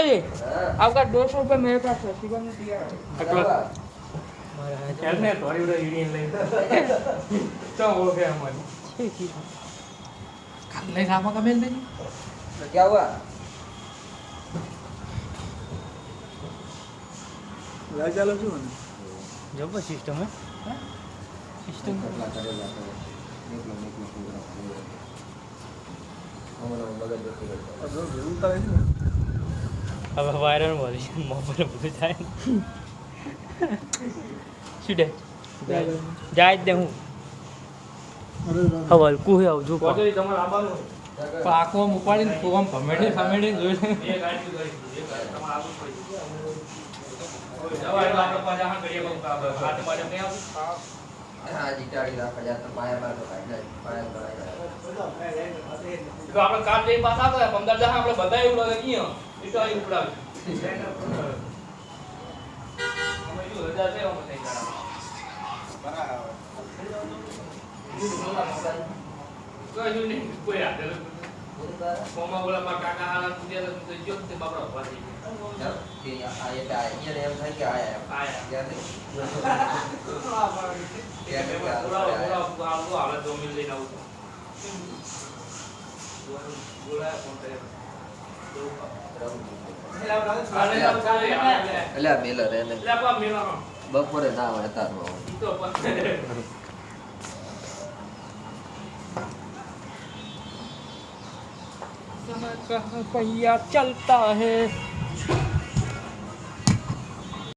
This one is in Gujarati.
जी आपका 200 रुपये मेरे पास है शिवम ने दिया है हेल्प नहीं थोड़ी बड़ी यूनियन ले तो हो गया हमारी नहीं था का मेल नहीं तो क्या हुआ लाइट चालू क्यों है जब सिस्टम है सिस्टम अब वायरल बोल मोबाइल भूल जाए सीधे जाए दे हूँ હવે હલકું હે આવજો પહોંચો તમારે આવવાનું પાકો ઉપાડીને ફોમ ભમેડી ફમેડી જોઈ લે એક આટલું કરી એક તમારે આવવું પડી જવા એટલે આપણે પાછા હા કરીએ બહુ આ તમારે નહીં આવું હા જીટાડી રાખા જા તો પાયા બાર તો કાઢ જાય પાયા બાર તો આપણે કામ જઈ પાછા તો 15 જણા આપણે બધા એવું લાગે કીયો ઈટો આવી ઉપડાવી અમે જો રજા છે અમે થઈ ગયા બરાબર કોઈ નહીં કોઈ આતે મોમા બોલા માં કાકા હાલા તુજે તો જો તે બાપરા વાસી કે આયા અહીંયા એમ થાય કે આયા આયા ત્યાં બોલા હાલે તો મિલ લઈને આવું બોલા ફોન કરે અલ્યા મેલર એને લે પા મેલા બપોરે ના આવે તારો તો समय कहाँ पहिया चलता है